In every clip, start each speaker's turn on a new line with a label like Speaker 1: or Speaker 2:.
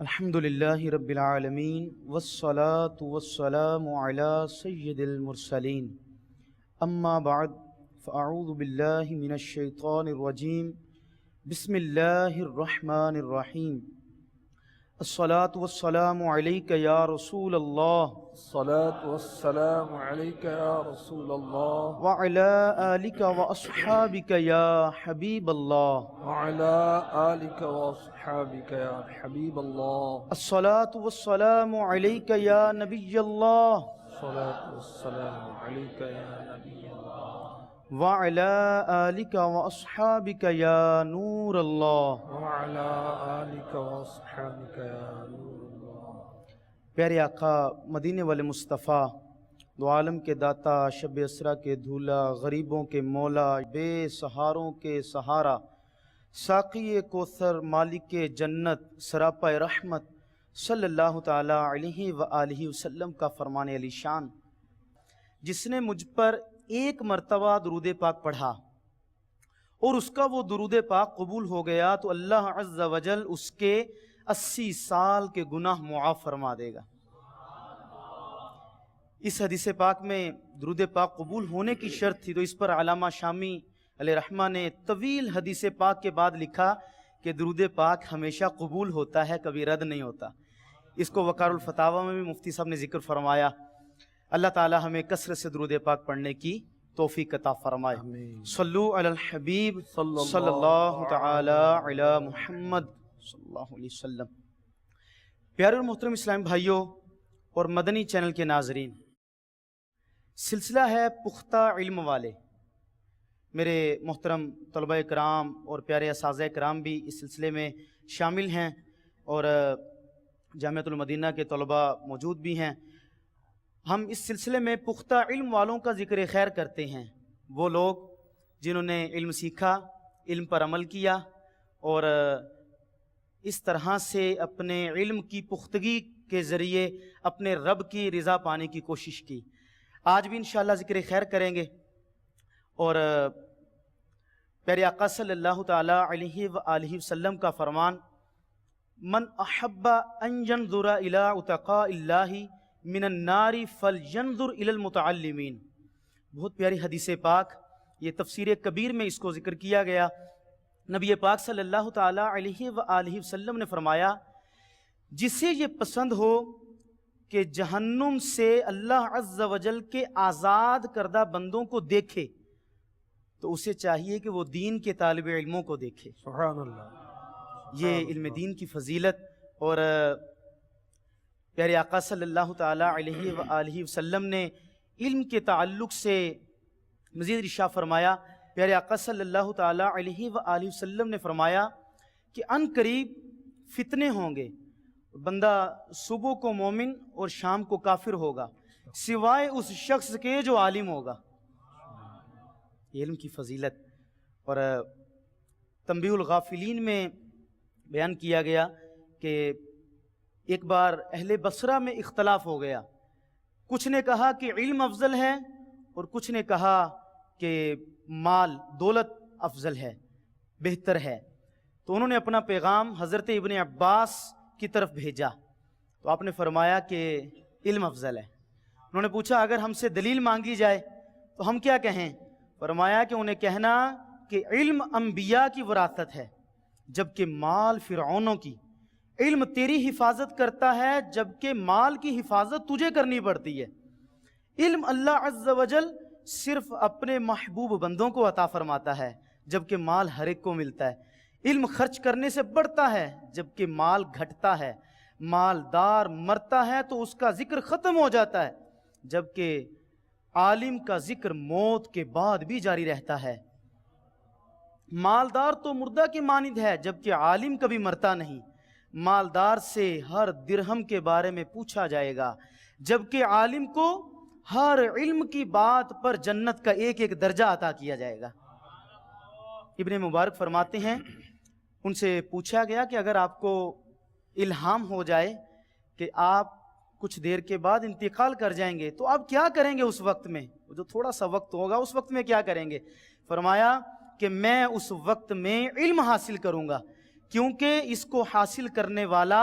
Speaker 1: الحمد للہ رب العالمین والصلاة والسلام علی سید المرسلین اما بعد فاعوذ باللہ من الشیطان الرجیم بسم اللہ الرحمن الرحیم الصلاة والسلام علیک یا رسول اللہ
Speaker 2: الصلاة والسلام عليك يا رسول الله
Speaker 1: وعلى آلک واصحابک یا حبیب اللہ
Speaker 2: وعلى آلك وأصحابك يا حبيب الله
Speaker 1: الصلاة والسلام علیک یا نبی اللہ
Speaker 2: الصلاة والسلام عليك يا نبي الله
Speaker 1: وعلى آلک واصحابک یا نور اللہ
Speaker 2: وعلى آلك وأصحابك يا نور الله
Speaker 1: پیارے آقا مدینے والے مصطفیٰ دو عالم کے داتا شب اسرا کے دھولا غریبوں کے مولا بے سہاروں کے سہارا ساقی کوثر مالک جنت سراپا رحمت صلی اللہ تعالی علیہ وآلہ وسلم کا فرمان علی شان، جس نے مجھ پر ایک مرتبہ درود پاک پڑھا اور اس کا وہ درود پاک قبول ہو گیا تو اللہ عز وجل اس کے 80 سال کے گناہ معاف فرما دے گا۔ اس حدیث پاک میں درود پاک قبول ہونے کی شرط تھی، تو اس پر علامہ شامی علیہ رحمہ نے طویل حدیث پاک کے بعد لکھا کہ درود پاک ہمیشہ قبول ہوتا ہے، کبھی رد نہیں ہوتا۔ اس کو وقار الفتاوی میں بھی مفتی صاحب نے ذکر فرمایا۔ اللہ تعالی ہمیں کثرت سے درود پاک پڑھنے کی توفیق عطا فرمائے۔ صلو علی الحبیب صلی اللہ تعالی علی محمد صلی اللہ علیہ وسلم۔ پیارے اور محترم اسلامی بھائیوں اور مدنی چینل کے ناظرین، سلسلہ ہے پختہ علم والے۔ میرے محترم طلبہ کرام اور پیارے اساتذہ کرام بھی اس سلسلے میں شامل ہیں اور جامعۃ المدینہ کے طلبہ موجود بھی ہیں۔ ہم اس سلسلے میں پختہ علم والوں کا ذکر خیر کرتے ہیں، وہ لوگ جنہوں نے علم سیکھا، علم پر عمل کیا اور اس طرح سے اپنے علم کی پختگی کے ذریعے اپنے رب کی رضا پانے کی کوشش کی۔ آج بھی انشاءاللہ ذکر خیر کریں گے اور پیارے آقا صلی اللہ تعالی علیہ وآلہ وسلم کا فرمان، من احب ان ينظر الى اتقاء اللہ من النار فلینظر الی المتعلمین۔ بہت پیاری حدیث پاک، یہ تفسیر کبیر میں اس کو ذکر کیا گیا۔ نبی پاک صلی اللہ تعالی علیہ وآلہ وسلم نے فرمایا، جسے یہ پسند ہو کہ جہنم سے اللہ عز و جل کے آزاد کردہ بندوں کو دیکھے تو اسے چاہیے کہ وہ دین کے طالب علموں کو دیکھے۔
Speaker 2: سبحان اللہ۔
Speaker 1: یہ علم دین کی فضیلت۔ اور پیارے آقا صلی اللہ تعالی علیہ وآلہ وسلم نے علم کے تعلق سے مزید ارشاد فرمایا۔ پیارے آقا صلی اللہ تعالی علیہ وآلہ وسلم نے فرمایا کہ ان قریب فتنے ہوں گے، بندہ صبح کو مومن اور شام کو کافر ہوگا، سوائے اس شخص کے جو عالم ہوگا۔ علم کی فضیلت۔ اور تنبیہ الغافلین میں بیان کیا گیا کہ ایک بار اہل بصرہ میں اختلاف ہو گیا، کچھ نے کہا کہ علم افضل ہے اور کچھ نے کہا کہ مال دولت افضل ہے، بہتر ہے۔ تو انہوں نے اپنا پیغام حضرت ابن عباس کی طرف بھیجا، تو آپ نے فرمایا کہ علم افضل ہے۔ انہوں نے پوچھا اگر ہم سے دلیل مانگی جائے تو ہم کیا کہیں؟ فرمایا کہ انہیں کہنا کہ علم انبیاء کی وراثت ہے جبکہ مال فرعونوں کی۔ علم تیری حفاظت کرتا ہے جبکہ مال کی حفاظت تجھے کرنی پڑتی ہے۔ علم اللہ عز و جل صرف اپنے محبوب بندوں کو عطا فرماتا ہے جبکہ مال ہر ایک کو ملتا ہے۔ علم خرچ کرنے سے بڑھتا ہے جبکہ مال گھٹتا ہے۔ مالدار مرتا ہے تو اس کا ذکر ختم ہو جاتا ہے جبکہ عالم کا ذکر موت کے بعد بھی جاری رہتا ہے۔ مالدار تو مردہ کی مانند ہے جبکہ عالم کبھی مرتا نہیں۔ مالدار سے ہر درہم کے بارے میں پوچھا جائے گا جبکہ عالم کو ہر علم کی بات پر جنت کا ایک ایک درجہ عطا کیا جائے گا۔ ابن مبارک فرماتے ہیں ان سے پوچھا گیا کہ اگر آپ کو الہام ہو جائے کہ آپ کچھ دیر کے بعد انتقال کر جائیں گے تو آپ کیا کریں گے اس وقت میں؟ جو تھوڑا سا وقت ہوگا اس وقت میں کیا کریں گے؟ فرمایا کہ میں اس وقت میں علم حاصل کروں گا، کیونکہ اس کو حاصل کرنے والا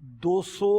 Speaker 2: 200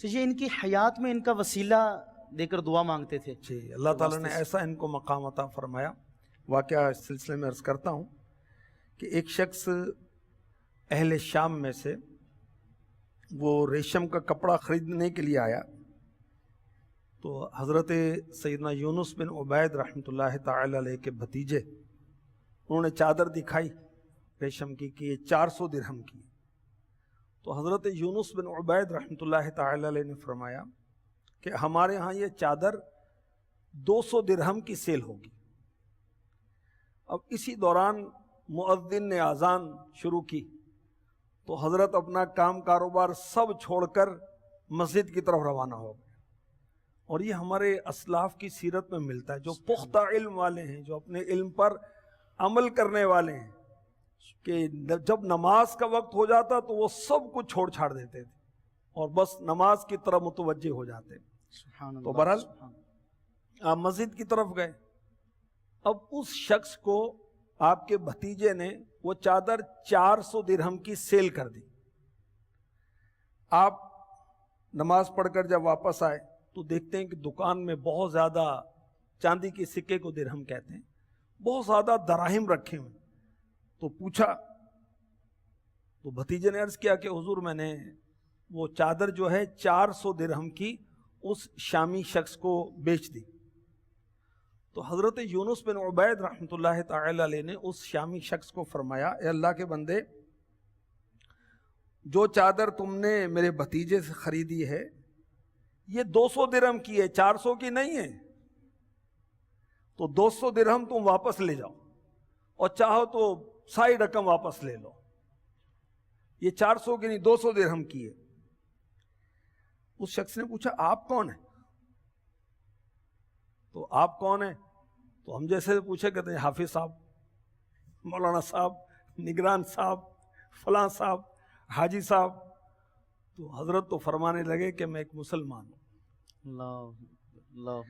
Speaker 1: تو یہ ان کی حیات میں ان کا وسیلہ دے کر دعا مانگتے تھے.
Speaker 2: جی اللہ تعالیٰ نے ایسا ان کو مقام عطا فرمایا. واقعہ اس سلسلے میں عرض کرتا ہوں کہ ایک شخص اہل شام میں سے وہ ریشم کا کپڑا خریدنے کے لیے آیا، تو حضرت سیدنا یونس بن عبید رحمۃ اللہ تعالی علیہ کے بھتیجے انہوں نے چادر دکھائی ریشم کی کہ یہ 400 درہم کی. تو حضرت یونس بن عبید رحمۃ اللہ تعالی علیہ نے فرمایا کہ ہمارے ہاں یہ چادر 200 درہم کی سیل ہوگی. اب اسی دوران مؤذن نے اذان شروع کی تو حضرت اپنا کام کاروبار سب چھوڑ کر مسجد کی طرف روانہ ہو گئے. اور یہ ہمارے اسلاف کی سیرت میں ملتا ہے، جو پختہ علم والے ہیں، جو اپنے علم پر عمل کرنے والے ہیں، کہ جب نماز کا وقت ہو جاتا تو وہ سب کچھ چھوڑ چھاڑ دیتے تھے اور بس نماز کی طرف متوجہ ہو جاتے. تو بہرحال آپ مسجد کی طرف گئے. اب اس شخص کو آپ کے بھتیجے نے وہ چادر 400 درہم کی سیل کر دی. آپ نماز پڑھ کر جب واپس آئے تو دیکھتے ہیں کہ دکان میں بہت زیادہ چاندی کے سکے کو درہم کہتے ہیں، بہت زیادہ دراہم رکھے ہوئے. تو پوچھا تو بھتیجے نے عرض کیا کہ حضور میں نے وہ چادر جو ہے 400 درہم کی اس شامی شخص کو بیچ دی. تو حضرت یونس بن عبید رحمۃ اللہ تعالی علیہ نے اس شامی شخص کو فرمایا، اے اللہ کے بندے، جو چادر تم نے میرے بھتیجے سے خریدی ہے یہ 200 درہم کی ہے، 400 کی نہیں ہے. تو 200 درہم تم واپس لے جاؤ اور چاہو تو ساری رقم واپس لے لو. یہ 400 کی نہیں 200 درہم کی ہے. اس شخص نے پوچھا آپ کون ہیں؟ تو آپ کون ہیں؟ تو ہم جیسے پوچھے کہتے ہیں حافظ صاحب، مولانا صاحب، نگران صاحب، فلاں صاحب، حاجی صاحب. تو حضرت تو فرمانے لگے کہ میں ایک مسلمان ہوں.
Speaker 1: اللہ.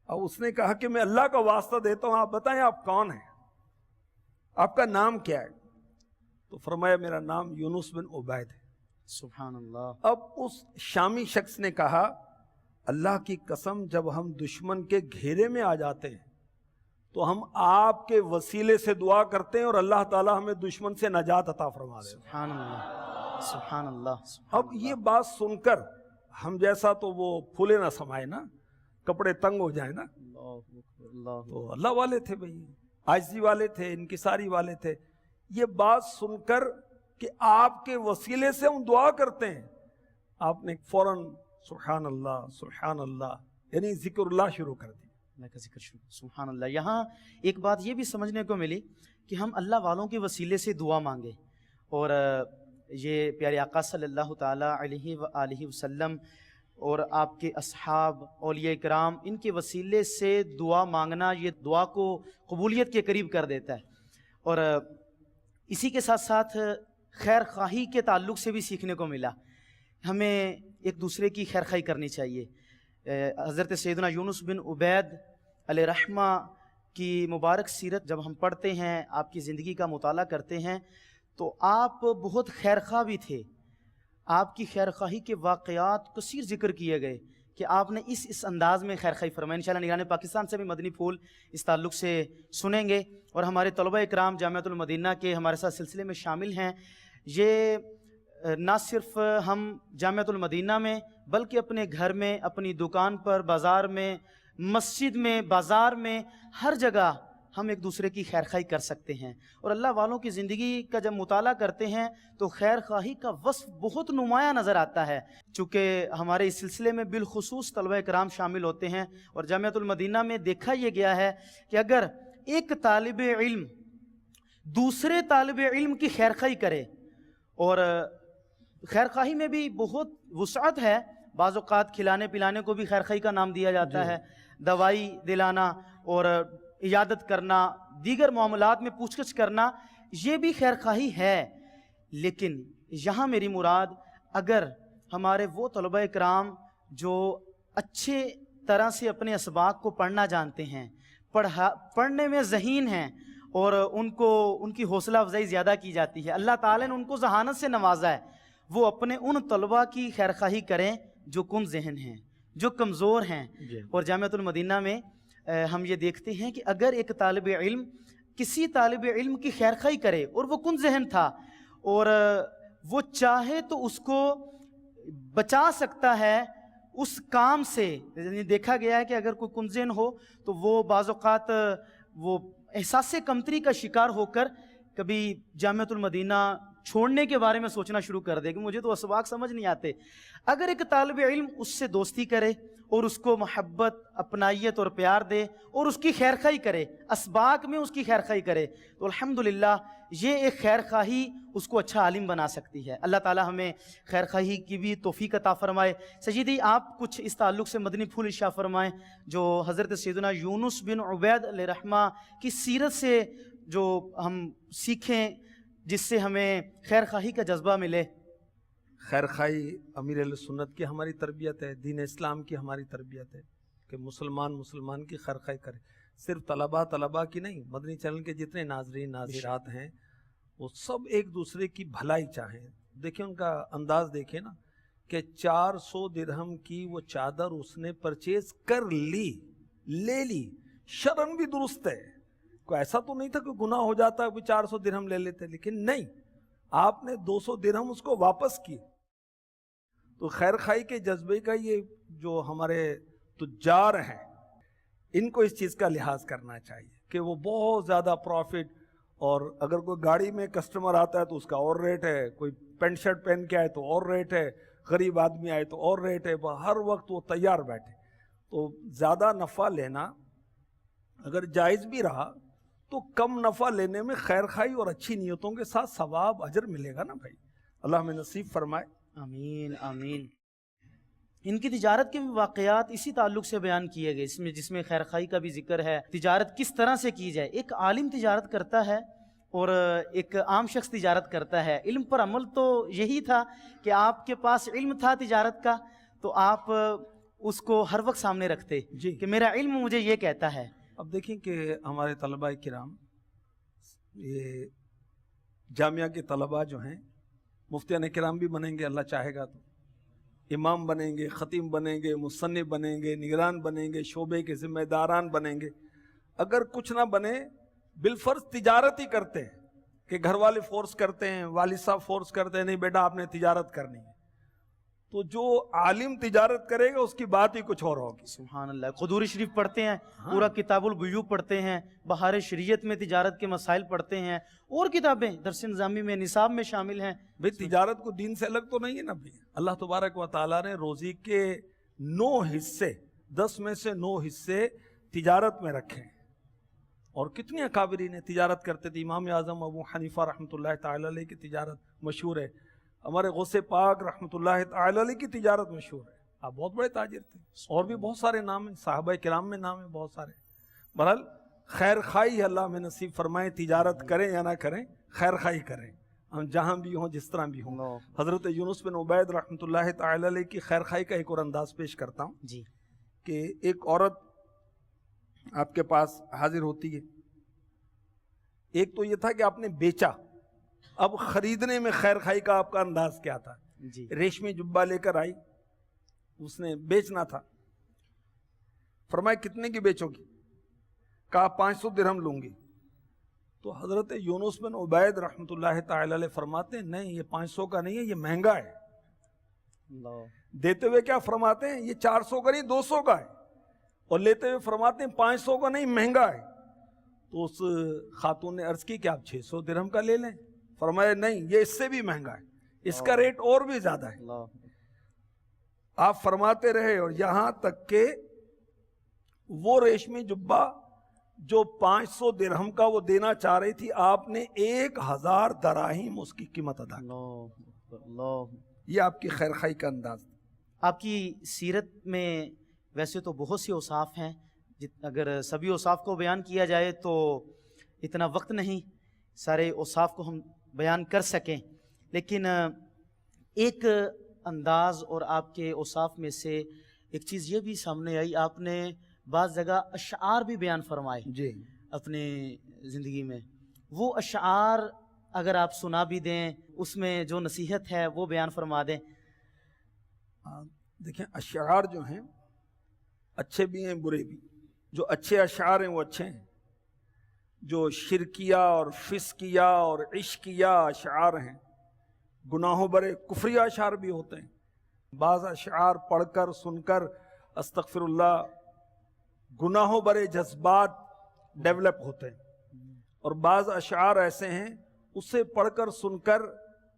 Speaker 2: اب اس نے کہا کہ میں اللہ کا واسطہ دیتا ہوں، آپ بتائیں آپ کون ہیں، آپ کا نام کیا ہے؟ تو فرمایا میرا نام یونس بن عبید ہے.
Speaker 1: سبحان اللہ.
Speaker 2: اب اس شامی شخص نے کہا اللہ کی قسم، جب ہم دشمن کے گھیرے میں آ جاتے ہیں تو ہم آپ کے وسیلے سے دعا کرتے ہیں اور اللہ تعالی ہمیں دشمن سے نجات عطا فرما دے.
Speaker 1: سبحان اللہ. سبحان اللہ.
Speaker 2: اب یہ بات سن کر ہم جیسا تو وہ پھولے نہ سمائے نا، کپڑے تنگ ہو جائیں نا. تو اللہ والے تھے بھائی، عاجزی والے تھے، انکساری والے تھے. یہ بات سن کر کہ آپ کے وسیلے سے ہم دعا کرتے ہیں، آپ نے فوراً سبحان اللہ سبحان اللہ یعنی ذکر اللہ شروع کر دی.
Speaker 1: اللہ کا ذکر شروع. سبحان اللہ. یہاں ایک بات یہ بھی سمجھنے کو ملی کہ ہم اللہ والوں کے وسیلے سے دعا مانگے، اور یہ پیارے آقا صلی اللہ تعالی علیہ وآلہ وسلم اور آپ کے اصحاب اولیاء کرام ان کے وسیلے سے دعا مانگنا یہ دعا کو قبولیت کے قریب کر دیتا ہے. اور اسی کے ساتھ ساتھ خیر خواہی کے تعلق سے بھی سیکھنے کو ملا، ہمیں ایک دوسرے کی خیر خواہی کرنی چاہیے. حضرت سیدنا یونس بن عبید علیہ رحمہ کی مبارک سیرت جب ہم پڑھتے ہیں، آپ کی زندگی کا مطالعہ کرتے ہیں، تو آپ بہت خیر خواہ بھی تھے. آپ کی خیر خواہی کے واقعات کثیر ذکر کیے گئے کہ آپ نے اس انداز میں خیر خواہی فرمائی. انشاءاللہ نگران پاکستان سے بھی مدنی پھول اس تعلق سے سنیں گے، اور ہمارے طلبہ اکرام جامعۃ المدینہ کے ہمارے ساتھ سلسلے میں شامل ہیں. یہ نہ صرف ہم جامعۃ المدینہ میں بلکہ اپنے گھر میں، اپنی دکان پر، بازار میں، مسجد میں، بازار میں، ہر جگہ ہم ایک دوسرے کی خیر خواہی کر سکتے ہیں. اور اللہ والوں کی زندگی کا جب مطالعہ کرتے ہیں تو خیر خواہی کا وصف بہت نمایاں نظر آتا ہے. چونکہ ہمارے اس سلسلے میں بالخصوص طلبہ کرام شامل ہوتے ہیں، اور جامعۃ المدینہ میں دیکھا یہ گیا ہے کہ اگر ایک طالب علم دوسرے طالب علم کی خیر خواہی کرے، اور خیر خواہی میں بھی بہت وسعت ہے، بعض اوقات کھلانے پلانے کو بھی خیر خواہی کا نام دیا جاتا ہے، دوائی دلانا اور عیادت کرنا، دیگر معاملات میں پوچھ گچھ کرنا، یہ بھی خیر خواہی ہے. لیکن یہاں میری مراد اگر ہمارے وہ طلبہ اکرام جو اچھے طرح سے اپنے اسباق کو پڑھنا جانتے ہیں، پڑھنے میں ذہین ہیں، اور ان کی حوصلہ افزائی زیادہ کی جاتی ہے، اللہ تعالیٰ نے ان کو ذہانت سے نوازا ہے، وہ اپنے ان طلبہ کی خیر خواہی کریں جو کم ذہن ہیں, جو کمزور ہیں.
Speaker 2: جی
Speaker 1: اور جامعۃ المدینہ میں ہم یہ دیکھتے ہیں کہ اگر ایک طالب علم کسی طالب علم کی خیرخواہی کرے اور وہ کن ذہن تھا اور وہ چاہے تو اس کو بچا سکتا ہے اس کام سے. یعنی دیکھا گیا ہے کہ اگر کوئی کن ذہن ہو تو وہ بعض اوقات وہ احساس کمتری کا شکار ہو کر کبھی جامعۃ المدینہ چھوڑنے کے بارے میں سوچنا شروع کر دے کہ مجھے تو اسباق سمجھ نہیں آتے. اگر ایک طالب علم اس سے دوستی کرے اور اس کو محبت, اپنائیت اور پیار دے اور اس کی خیرخواہی کرے, اسباق میں اس کی خیرخواہی کرے, تو الحمدللہ یہ ایک خیرخواہی اس کو اچھا عالم بنا سکتی ہے. اللہ تعالی ہمیں خیرخواہی کی بھی توفیق عطا فرمائے. سجیدی آپ کچھ اس تعلق سے مدنی پھول ارشاد فرمائیں جو حضرت سیدنا یونس بن عبید علیہ رحمہ کی سیرت سے جو ہم سیکھیں, جس سے ہمیں خیرخواہی کا جذبہ ملے.
Speaker 2: خیرخواہی امیر اہل سنت کی ہماری تربیت ہے, دین اسلام کی ہماری تربیت ہے کہ مسلمان کی خیرخواہی کرے. صرف طلباء کی نہیں, مدنی چینل کے جتنے ناظرین ناظرات ہیں وہ سب ایک دوسرے کی بھلائی چاہیں. دیکھیں ان کا انداز دیکھیں نا کہ 400 درہم کی وہ چادر اس نے پرچیز کر لے لی. شرن بھی درست ہے, کوئی ایسا تو نہیں تھا کہ گناہ ہو جاتا کہ 400 درہم لے لیتے, لیکن نہیں, آپ نے 200 درہم اس کو واپس کیے. تو خیرخواہی کے جذبے کا یہ جو ہمارے تجار ہیں ان کو اس چیز کا لحاظ کرنا چاہیے کہ وہ بہت زیادہ پروفٹ, اور اگر کوئی گاڑی میں کسٹمر آتا ہے تو اس کا اور ریٹ ہے, کوئی پینٹ شرٹ پہن کے آئے تو اور ریٹ ہے, غریب آدمی آئے تو اور ریٹ ہے, ہر وقت وہ تیار بیٹھے. تو زیادہ نفع لینا اگر جائز بھی رہا تو کم نفع لینے میں خیرخواہی اور اچھی نیتوں کے ساتھ ثواب اجر ملے گا نا بھائی. اللہ ہمیں نصیب فرمائے.
Speaker 1: آمین آمین. ان کی تجارت کے واقعات اسی تعلق سے بیان کیے گئے جس میں خیرخواہی کا بھی ذکر ہے. تجارت کس طرح سے کی جائے. ایک عالم تجارت کرتا ہے اور ایک عام شخص تجارت کرتا ہے. علم پر عمل تو یہی تھا کہ آپ کے پاس علم تھا تجارت کا تو آپ اس کو ہر وقت سامنے رکھتے
Speaker 2: جی
Speaker 1: کہ میرا علم مجھے یہ کہتا ہے.
Speaker 2: اب دیکھیں کہ ہمارے طلباء کرام, یہ جامعہ کے طلباء جو ہیں مفتیان کرام بھی بنیں گے اللہ چاہے گا تو, امام بنیں گے, خطیب بنیں گے, مصنف بنیں گے, نگران بنیں گے, شعبے کے ذمہ داران بنیں گے. اگر کچھ نہ بنے بالفرض تجارت ہی کرتے ہیں کہ گھر والے فورس کرتے ہیں, والد صاحب فورس کرتے ہیں نہیں بیٹا آپ نے تجارت کرنی ہے, تو جو عالم تجارت کرے گا اس کی بات ہی کچھ اور ہوگی.
Speaker 1: سبحان اللہ. قدوری شریف پڑھتے ہیں, پورا کتاب البیوع پڑھتے ہیں, بہار شریعت میں تجارت کے مسائل پڑھتے ہیں, اور کتابیں درس نظامی میں نصاب میں شامل ہیں.
Speaker 2: بھئی تجارت کو دین سے الگ تو نہیں ہے نا بھئی. اللہ تبارک و تعالیٰ نے روزی کے 9 حصے, 10 میں سے 9 حصے تجارت میں رکھے ہیں. اور کتنی اکابرین نے تجارت کرتے تھے. امام اعظم ابو حنیفہ رحمۃ اللہ تعالی علیہ کی تجارت مشہور ہے. ہمارے غوث پاک رحمۃ اللہ تعالی علیہ کی تجارت مشہور ہے. آپ بہت بڑے تاجر تھے, اور بھی بہت سارے نام ہیں, صحابہ کرام میں نام ہیں بہت سارے. بہرحال خیر خواہی اللہ میں نصیب فرمائے. تجارت کریں یا نہ کریں, خیر خواہی کریں, ہم جہاں بھی ہوں جس طرح بھی ہوں. حضرت یونس بن عبید رحمۃ اللہ تعالی علیہ کی خیر خواہی کا ایک اور انداز پیش کرتا ہوں
Speaker 1: جی.
Speaker 2: کہ ایک عورت آپ کے پاس حاضر ہوتی ہے. ایک تو یہ تھا کہ آپ نے بیچا, اب خریدنے میں خیر خواہی کا آپ کا انداز کیا تھا؟
Speaker 1: جی.
Speaker 2: ریشمی جبہ لے کر آئی, اس نے بیچنا تھا. فرمایا کتنے کی بیچو گی؟ کہا 500 درہم لوں گی. تو حضرت یونس بن عبید رحمۃ اللہ تعالی علیہ فرماتے ہیں نہیں یہ 500 کا نہیں ہے, یہ مہنگا ہے. دیتے ہوئے کیا فرماتے ہیں؟ یہ 400 کا نہیں 200 کا ہے, اور لیتے ہوئے فرماتے ہیں 500 کا نہیں مہنگا ہے. تو اس خاتون نے عرض کی کہ آپ 600 درہم کا لے لیں. فرمایا نہیں یہ اس سے بھی مہنگا ہے, اس کا ریٹ اور بھی زیادہ ہے. آپ فرماتے رہے اور یہاں تک کہ وہ ریشمی جبہ جو 500 درہم کا وہ دینا چاہ رہی تھی, آپ نے 1000 دراہیم اس کی قیمت ادا کی. یہ آپ کی خیر خواہی کا انداز.
Speaker 1: آپ کی سیرت میں ویسے تو بہت سی اوصاف ہیں, اگر سبھی اوصاف کو بیان کیا جائے تو اتنا وقت نہیں سارے اوصاف کو ہم بیان کر سکیں, لیکن ایک انداز اور آپ کے اوصاف میں سے ایک چیز یہ بھی سامنے آئی, آپ نے بعض جگہ اشعار بھی بیان فرمائے
Speaker 2: جی
Speaker 1: اپنے زندگی میں. وہ اشعار اگر آپ سنا بھی دیں, اس میں جو نصیحت ہے وہ بیان فرما دیں.
Speaker 2: دیکھیں اشعار جو ہیں اچھے بھی ہیں برے بھی. جو اچھے اشعار ہیں وہ اچھے ہیں. جو شرکیہ اور فسقیہ اور عشقیہ اشعار ہیں، گناہوں برے کفری اشعار بھی ہوتے ہیں. بعض اشعار پڑھ کر سن کر استغفر اللہ گناہوں برے جذبات ڈیولپ ہوتے ہیں، اور بعض اشعار ایسے ہیں اسے پڑھ کر سن کر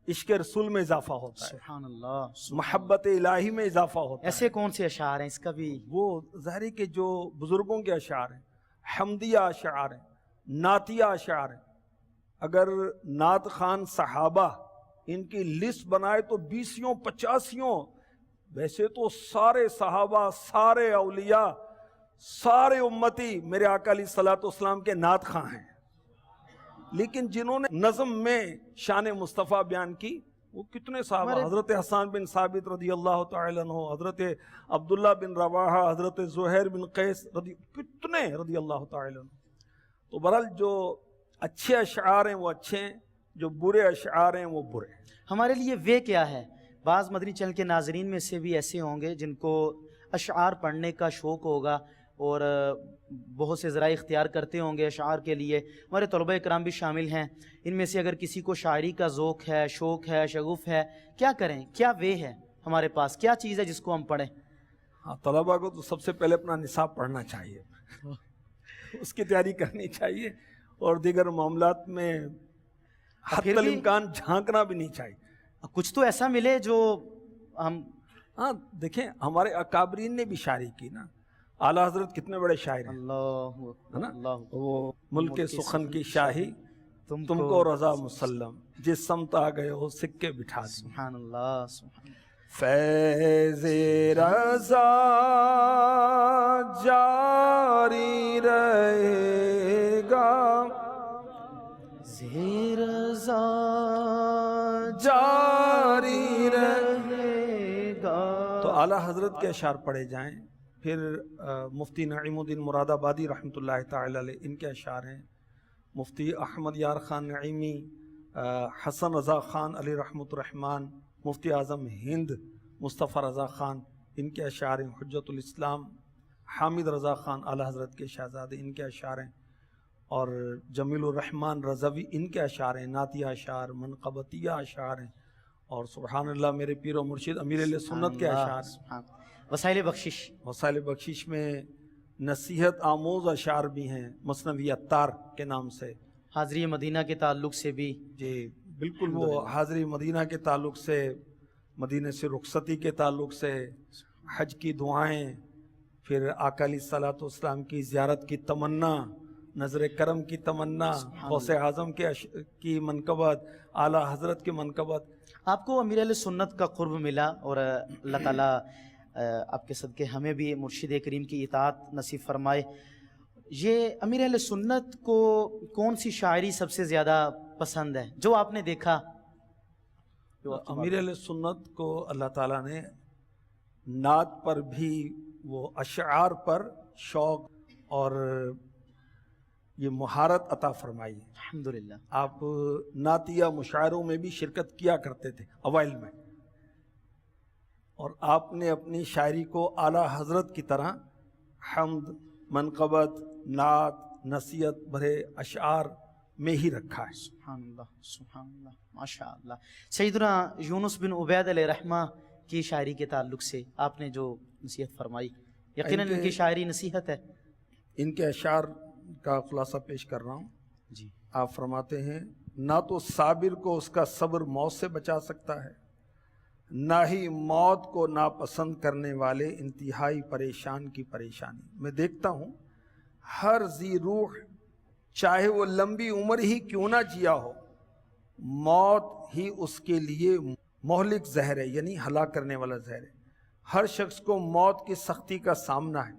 Speaker 2: عشق رسول میں اضافہ ہوتا ہے،
Speaker 1: سبحان اللہ.
Speaker 2: محبت الہی میں اضافہ ہوتا ہے.
Speaker 1: ایسے کون سے اشعار ہیں اس کا بھی؟
Speaker 2: وہ ظاہر ہے کہ جو بزرگوں کے اشعار ہیں، حمدیہ اشعار ہیں، نعتیہ اشعار ہیں. اگر نعت خان صحابہ ان کی لسٹ بنائے تو 20 50. ویسے تو سارے صحابہ، سارے اولیاء، سارے امتی میرے آقا علیہ الصلوۃ والسلام کے نعت خواں ہیں، لیکن جنہوں نے نظم میں شان مصطفیٰ بیان کی وہ کتنے صحابہ. حضرت حسان بن ثابت رضی اللہ تعالی عنہ، حضرت عبداللہ بن رواحہ، حضرت زہیر بن قیس کتنے رضی اللہ تعالی عنہ. تو بہرحال جو اچھے اشعار ہیں وہ اچھے ہیں، جو برے اشعار ہیں وہ برے ہیں.
Speaker 1: ہمارے لیے وہ کیا ہے؟ بعض مدنی چینل کے ناظرین میں سے بھی ایسے ہوں گے جن کو اشعار پڑھنے کا شوق ہوگا اور بہت سے ذرائع اختیار کرتے ہوں گے اشعار کے لیے. ہمارے طلبہ اکرام بھی شامل ہیں. ان میں سے اگر کسی کو شاعری کا ذوق ہے، شوق ہے، شغف ہے، کیا کریں؟ کیا وے ہے ہمارے پاس؟ کیا چیز ہے جس کو ہم پڑھیں؟
Speaker 2: ہاں، طلبہ کو تو سب سے پہلے اپنا نصاب پڑھنا چاہیے، اس کی تیاری کرنی چاہیے، اور دیگر معاملات میں حتی الامکان جھانکنا بھی نہیں چاہیے.
Speaker 1: کچھ تو ایسا ملے جو ہم.
Speaker 2: ہاں دیکھیں ہمارے اکابرین نے بھی شاعری کی نا. اعلیٰ حضرت کتنے بڑے شاعر ہیں،
Speaker 1: اللہ
Speaker 2: ہے نا.
Speaker 1: اللہ
Speaker 2: وہ ملک سخن کی شاہی تم کو رضا مسلم، جس سمت آ گئے ہو سکے بٹھا دی.
Speaker 1: سبحان اللہ سبحان اللہ.
Speaker 2: فیض رضا جاری رہے گا،
Speaker 1: زیر رضا
Speaker 2: جاری
Speaker 1: رہے گا.
Speaker 2: تو اعلیٰ حضرت کے اشعار پڑھے جائیں. پھر مفتی نعیم الدین مراد آبادی رحمۃ اللہ تعالی علیہ، ان کے اشعار ہیں. مفتی احمد یار خان نعیمی، حسن رضا خان علی رحمۃ الرحمان، مفتی اعظم ہند مصطفیٰ رضا خان، ان کے اشعار ہیں. حجت الاسلام حامد رضا خان اعلیٰ حضرت کے شہزادے، ان کے اشعار ہیں. اور جمیل الرحمن رضوی، ان کے اشعار ہیں. نعتیہ اشعار، منقبتیہ اشعار ہیں. اور سبحان اللہ میرے پیر و مرشد امیر اہل سنت کے اشعار ہیں.
Speaker 1: وسائل بخشش،
Speaker 2: وسائل بخشش میں نصیحت آموز اشعار بھی ہیں، مثنوی عطار کے نام سے.
Speaker 1: حاضری مدینہ کے تعلق سے بھی.
Speaker 2: جی بالکل، وہ حاضری مدینہ کے تعلق سے، مدینہ سے رخصتی کے تعلق سے، حج کی دعائیں، پھر آقا علیہ الصلوۃ والسلام کی زیارت کی تمنا، نظر کرم کی تمنا، غوث اعظم کی منقبت، اعلیٰ حضرت کی منقبت.
Speaker 1: آپ کو امیر اہل سنت کا قرب ملا، اور اللہ تعالیٰ آپ کے صدقے ہمیں بھی مرشد کریم کی اطاعت نصیب فرمائے. یہ امیر اہل سنت کو کون سی شاعری سب سے زیادہ پسند ہے جو آپ نے دیکھا؟
Speaker 2: امیر اہل سنت کو اللہ تعالیٰ نے نعت پر بھی، وہ اشعار پر شوق اور یہ مہارت عطا فرمائی ہے.
Speaker 1: الحمدللہ.
Speaker 2: آپ نعتیہ مشاعروں میں بھی شرکت کیا کرتے تھے اوائل میں، اور آپ نے اپنی شاعری کو اعلیٰ حضرت کی طرح حمد، منقبت، نعت، نصیحت بھرے اشعار میں ہی رکھا ہے.
Speaker 1: سبحان اللہ سبحان اللہ ماشاء اللہ. سیدنا یونس بن عبید علیہ رحمہ کی شاعری کے تعلق سے آپ نے جو نصیحت فرمائی، یقیناً ان کی شاعری نصیحت ہے.
Speaker 2: ان کے اشعار کا خلاصہ پیش کر رہا ہوں.
Speaker 1: جی.
Speaker 2: آپ فرماتے ہیں، نہ تو صابر کو اس کا صبر موت سے بچا سکتا ہے، نہ ہی موت کو ناپسند کرنے والے انتہائی پریشان کی پریشانی. میں دیکھتا ہوں ہر ذی روح چاہے وہ لمبی عمر ہی کیوں نہ جیا ہو، موت ہی اس کے لیے مہلک زہر ہے، یعنی ہلاک کرنے والا زہر ہے. ہر شخص کو موت کی سختی کا سامنا ہے،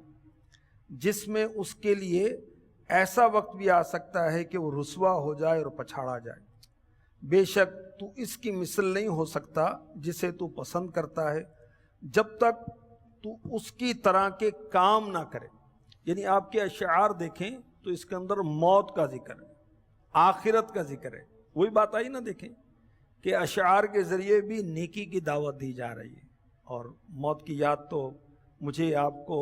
Speaker 2: جس میں اس کے لیے ایسا وقت بھی آ سکتا ہے کہ وہ رسوا ہو جائے اور پچھاڑا جائے. بے شک تو اس کی مثل نہیں ہو سکتا جسے تو پسند کرتا ہے، جب تک تو اس کی طرح کے کام نہ کرے. یعنی آپ کے اشعار دیکھیں تو اس کے اندر موت کا ذکر ہے، آخرت کا ذکر ہے. وہی بات آئی نا، دیکھیں کہ اشعار کے ذریعے بھی نیکی کی دعوت دی جا رہی ہے، اور موت کی یاد تو مجھے، آپ کو،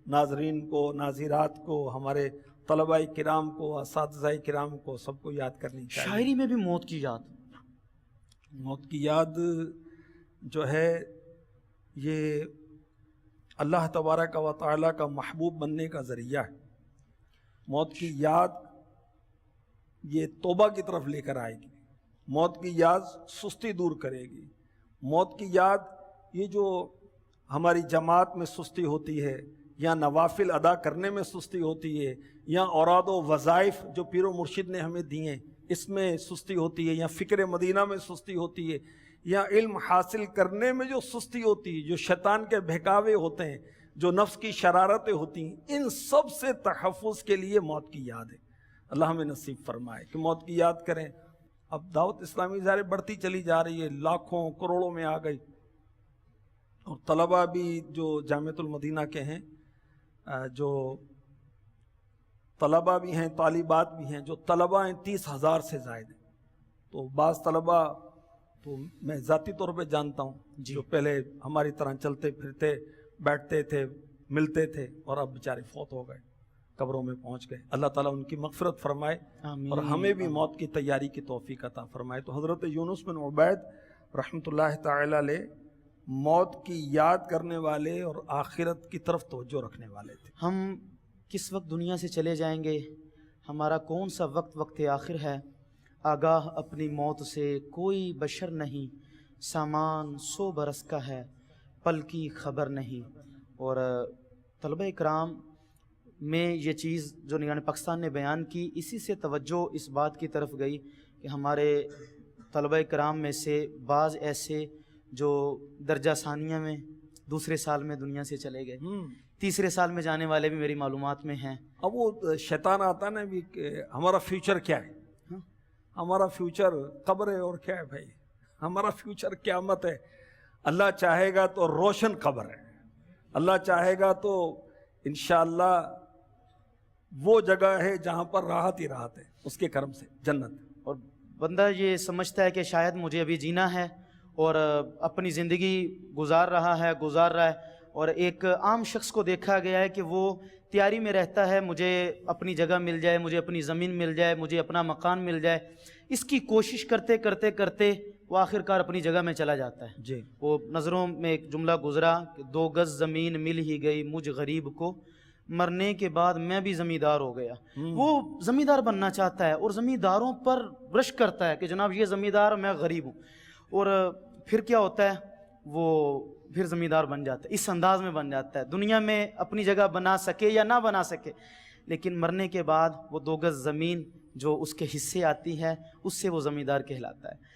Speaker 2: ناظرین کو، ناظرات کو، ہمارے طلباء کرام کو، اساتذہ کرام کو، سب کو یاد کرنی چاہیے۔
Speaker 1: شاعری میں بھی موت کی یاد،
Speaker 2: موت کی یاد جو ہے یہ اللہ تبارک و تعالیٰ کا محبوب بننے کا ذریعہ ہے۔ موت کی یاد یہ توبہ کی طرف لے کر آئے گی، موت کی یاد سستی دور کرے گی۔ موت کی یاد یہ جو ہماری جماعت میں سستی ہوتی ہے، یا نوافل ادا کرنے میں سستی ہوتی ہے، یا اوراد و وظائف جو پیر و مرشد نے ہمیں دیے اس میں سستی ہوتی ہے، یا فکر مدینہ میں سستی ہوتی ہے، یا علم حاصل کرنے میں جو سستی ہوتی ہے، جو شیطان کے بہکاوے ہوتے ہیں، جو نفس کی شرارتیں ہوتی ہیں، ان سب سے تحفظ کے لیے موت کی یاد ہے۔ اللہ ہمیں نصیب فرمائے کہ موت کی یاد کریں۔ اب دعوت اسلامی ظاہر بڑھتی چلی جا رہی ہے، لاکھوں کروڑوں میں آ گئی، اور طلباء بھی جو جامعۃ المدینہ کے ہیں، جو طلباء بھی ہیں، طالبات بھی ہیں، جو طلباء ہیں 30,000 سے زائد ہیں۔ تو بعض طلباء تو میں ذاتی طور پہ جانتا ہوں جو پہلے ہماری طرح چلتے پھرتے بیٹھتے تھے، ملتے تھے، اور اب بیچارے فوت ہو گئے، قبروں میں پہنچ گئے۔ اللہ تعالیٰ ان کی مغفرت فرمائے اور ہمیں بھی موت کی تیاری کی توفیق عطا فرمائے۔ تو حضرت یونس بن عبید رحمۃ اللہ تعالی علیہ موت کی یاد کرنے والے اور آخرت کی طرف توجہ رکھنے والے تھے۔
Speaker 1: ہم کس وقت دنیا سے چلے جائیں گے، ہمارا کون سا وقت آخر ہے، آگاہ اپنی موت سے کوئی بشر نہیں، سامان 100 برس کا ہے، پل کی خبر نہیں۔ اور طلبہ اکرام میں یہ چیز جو نگران پاکستان نے بیان کی، اسی سے توجہ اس بات کی طرف گئی کہ ہمارے طلبہ اکرام میں سے بعض ایسے جو درجہ ثانیہ میں دوسرے سال میں دنیا سے چلے گئے، تیسرے سال میں جانے والے بھی میری معلومات میں ہیں۔
Speaker 2: اب وہ شیطان آتا نا بھی کہ ہمارا فیوچر کیا ہے، ہمارا فیوچر قبر ہے، اور کیا ہے بھائی، ہمارا فیوچر قیامت ہے۔ اللہ چاہے گا تو روشن قبر ہے، اللہ چاہے گا تو انشاءاللہ وہ جگہ ہے جہاں پر راحت ہی راحت ہے، اس کے کرم سے جنت۔
Speaker 1: اور بندہ یہ سمجھتا ہے کہ شاید مجھے ابھی جینا ہے اور اپنی زندگی گزار رہا ہے، اور ایک عام شخص کو دیکھا گیا ہے کہ وہ تیاری میں رہتا ہے، مجھے اپنی جگہ مل جائے، مجھے اپنی زمین مل جائے، مجھے اپنا مکان مل جائے، اس کی کوشش کرتے کرتے کرتے وہ آخر کار اپنی جگہ میں چلا جاتا ہے۔
Speaker 2: جی،
Speaker 1: وہ نظروں میں ایک جملہ گزرا کہ 2 گز زمین مل ہی گئی مجھ غریب کو، مرنے کے بعد میں بھی زمیندار ہو گیا۔ وہ زمیندار بننا چاہتا ہے اور زمینداروں پر رشک کرتا ہے کہ جناب یہ زمیندار، میں غریب ہوں، اور پھر کیا ہوتا ہے، وہ پھر زمیندار بن جاتا ہے، اس انداز میں بن جاتا ہے، دنیا میں اپنی جگہ بنا سکے یا نہ بنا سکے، لیکن مرنے کے بعد وہ 2 گز زمین جو اس کے حصے آتی ہے اس سے وہ زمیندار کہلاتا ہے۔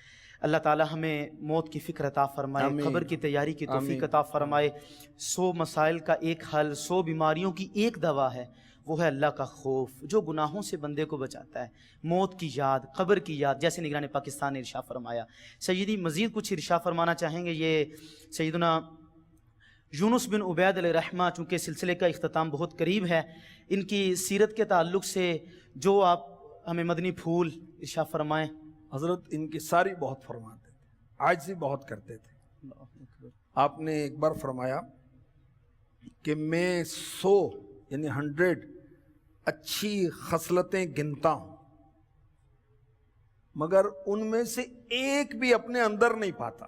Speaker 1: اللہ تعالی ہمیں موت کی فکر عطا فرمائے، قبر کی تیاری کی توفیق عطا فرمائے۔ 100 مسائل کا ایک حل، 100 بیماریوں کی ایک دوا ہے، وہ ہے اللہ کا خوف جو گناہوں سے بندے کو بچاتا ہے۔ موت کی یاد، قبر کی یاد، جیسے نگران پاکستان نے ارشاد فرمایا۔ سیدی مزید کچھ ارشاد فرمانا چاہیں گے؟ یہ سیدنا یونس بن عبید علیہ رحمہ، چونکہ سلسلے کا اختتام بہت قریب ہے، ان کی سیرت کے تعلق سے جو آپ ہمیں مدنی پھول ارشاد فرمائیں۔
Speaker 2: حضرت ان کی ساری بہت فرماتے تھے، عاجزی بہت کرتے تھے۔ آپ نے ایک بار فرمایا کہ میں 100 یعنی 100 اچھی خصلتیں گنتا ہوں، مگر ان میں سے ایک بھی اپنے اندر نہیں پاتا،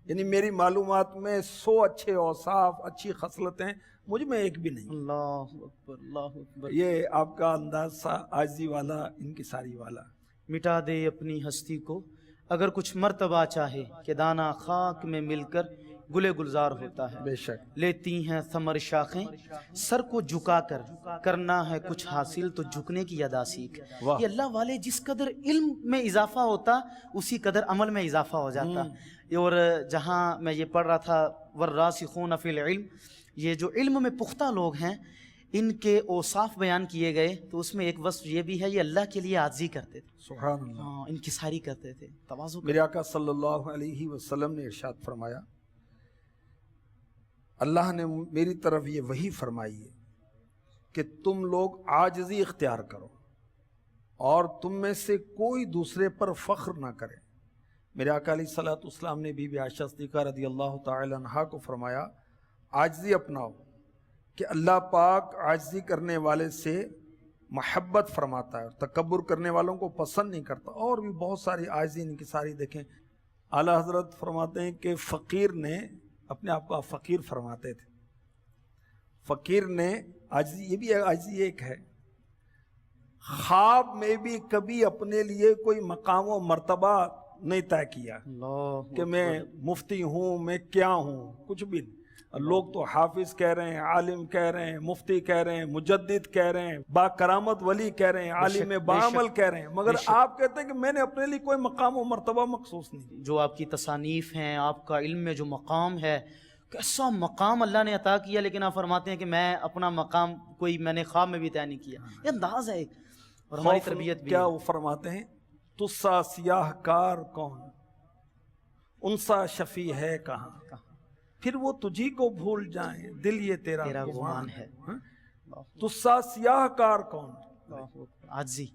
Speaker 2: یعنی میری معلومات میں 100 اچھے اوصاف، اچھی خصلتیں، مجھ میں ایک بھی نہیں۔
Speaker 1: اللہ اکبر، اللہ اکبر۔
Speaker 2: یہ آپ کا انداز تھا عاجزی والا، ان کی ساری والا۔
Speaker 1: مٹا دے اپنی ہستی کو اگر کچھ مرتبہ چاہے، کہ دانا خاک میں مل کر گلے گلزار ہوتا ہے۔
Speaker 2: بے شک
Speaker 1: لیتی ہیں ثمر شاخیں سر کو جھکا کر، کرنا ہے کچھ حاصل تو جھکنے کی ادا سیکھ۔ یہ اللہ والے جس قدر علم میں اضافہ ہوتا اسی قدر عمل میں اضافہ ہو جاتا۔ اور جہاں میں یہ پڑھ رہا تھا والراسخون فی العلم، یہ جو علم میں پختہ لوگ ہیں ان کے اوصاف بیان کیے گئے، تو اس میں ایک وصف یہ بھی ہے، یہ اللہ کے لیے عاجزی کرتے تھے،
Speaker 2: سبحان اللہ،
Speaker 1: انکساری کرتے تھے، تواضع
Speaker 2: میرے آقا صلی اللہ علیہ وسلم نے ارشاد فرمایا، اللہ نے میری طرف یہ وحی فرمائی ہے کہ تم لوگ عاجزی اختیار کرو اور تم میں سے کوئی دوسرے پر فخر نہ کرے، میرے آقا علیہ الصلوۃ والسلام نے بی بی عائشہ صدیقہ رضی اللہ تعالی عنہا کو فرمایا عاجزی اپناؤ کہ اللہ پاک عاجزی کرنے والے سے محبت فرماتا ہے اور تکبر کرنے والوں کو پسند نہیں کرتا. اور بھی بہت ساری عاجزی انکساری دیکھیں. اعلیٰ حضرت فرماتے ہیں کہ فقیر نے اپنے آپ کو فقیر فرماتے تھے. فقیر نے عاجزی، یہ بھی عاجزی ایک ہے، خواب میں بھی کبھی اپنے لیے کوئی مقام و مرتبہ نہیں طے کیا کہ میں مفتی ہوں، میں کیا ہوں، کچھ بھی نہیں. لوگ تو حافظ کہہ رہے ہیں، عالم کہہ رہے ہیں، مفتی کہہ رہے ہیں، مجدد کہہ رہے ہیں، با کرامت ولی کہہ رہے ہیں، عالم بعمل کہہ رہے ہیں، مگر آپ کہتے ہیں کہ میں نے اپنے لیے کوئی مقام و مرتبہ مخصوص نہیں.
Speaker 1: جو آپ کی تصانیف ہیں، آپ کا علم میں جو مقام ہے، کیسا مقام اللہ نے عطا کیا، لیکن آپ فرماتے ہیں کہ میں اپنا مقام کوئی میں نے خواب میں بھی طے نہیں کیا. یہ انداز ہے ایک. اور ہماری تربیت بھی
Speaker 2: کیا وہ فرماتے ہیں تسا سیاہ کار کون، انسا شفیع ہے کہاں، پھر وہ تجھی کو بھول جائیں دل یہ تیرا گمان ہے. تسا سیاہ کار کون،
Speaker 1: عاجزی.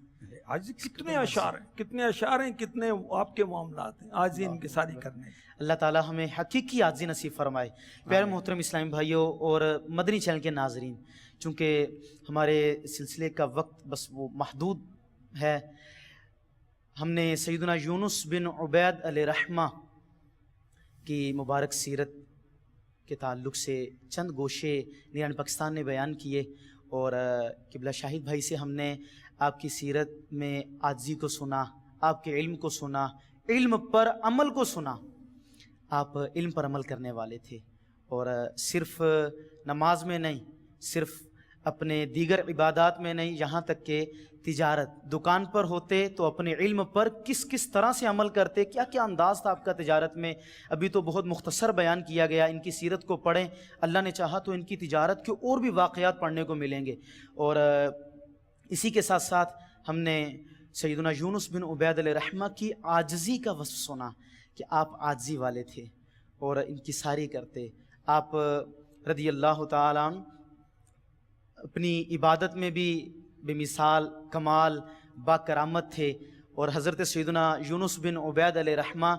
Speaker 2: آج کتنے اشعار ہیں، کتنے اشعار ہیں، کتنے آپ کے معاملات ہیں آج ان کی ساری کرنے.
Speaker 1: اللہ تعالی ہمیں حقیقی عاجزی نصیب فرمائے. پیارے محترم اسلامی بھائیوں اور مدنی چینل کے ناظرین، چونکہ ہمارے سلسلے کا وقت بس وہ محدود ہے، ہم نے سیدنا یونس بن عبید علیہ رحمہ کی مبارک سیرت کے تعلق سے چند گوشے نیران پاکستان نے بیان کیے، اور قبلہ شاہد بھائی سے ہم نے آپ کی سیرت میں عاجزی کو سنا، آپ کے علم کو سنا، علم پر عمل کو سنا. آپ علم پر عمل کرنے والے تھے، اور صرف نماز میں نہیں، صرف اپنے دیگر عبادات میں نہیں، یہاں تک کہ تجارت، دکان پر ہوتے تو اپنے علم پر کس کس طرح سے عمل کرتے، کیا کیا انداز تھا آپ کا تجارت میں. ابھی تو بہت مختصر بیان کیا گیا، ان کی سیرت کو پڑھیں، اللہ نے چاہا تو ان کی تجارت کے اور بھی واقعات پڑھنے کو ملیں گے. اور اسی کے ساتھ ساتھ ہم نے سیدنا یونس بن عبید علیہ رحمہ کی عاجزی کا وصف سنا کہ آپ عاجزی والے تھے اور انکساری کرتے. آپ رضی اللہ تعالیٰ عنہ اپنی عبادت میں بھی بے مثال کمال با کرامت تھے، اور حضرت سیدنا یونس بن عبید علیہ رحمہ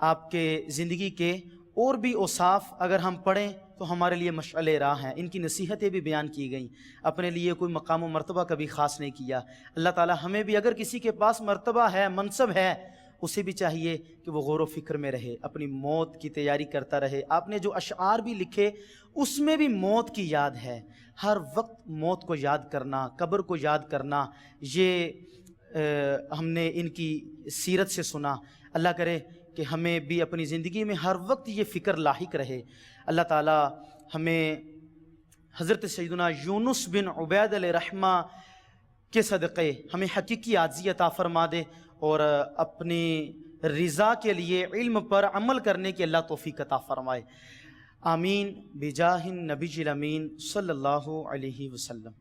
Speaker 1: آپ کے زندگی کے اور بھی اوصاف اگر ہم پڑھیں تو ہمارے لیے مشعل راہ ہیں. ان کی نصیحتیں بھی بیان کی گئیں، اپنے لیے کوئی مقام و مرتبہ کبھی خاص نہیں کیا. اللہ تعالی ہمیں بھی، اگر کسی کے پاس مرتبہ ہے، منصب ہے، اسے بھی چاہیے کہ وہ غور و فکر میں رہے، اپنی موت کی تیاری کرتا رہے. آپ نے جو اشعار بھی لکھے اس میں بھی موت کی یاد ہے. ہر وقت موت کو یاد کرنا، قبر کو یاد کرنا، یہ ہم نے ان کی سیرت سے سنا. اللہ کرے کہ ہمیں بھی اپنی زندگی میں ہر وقت یہ فکر لاحق رہے. اللہ تعالی ہمیں حضرت سیدنا یونس بن عبید علیہ رحمہ کے صدقے ہمیں حقیقی عاجزی عطا فرما دے، اور اپنی رضا کے لیے علم پر عمل کرنے کی اللہ توفیق عطا فرمائے. آمین بجاہ النبی الامین صلی اللہ علیہ وسلم.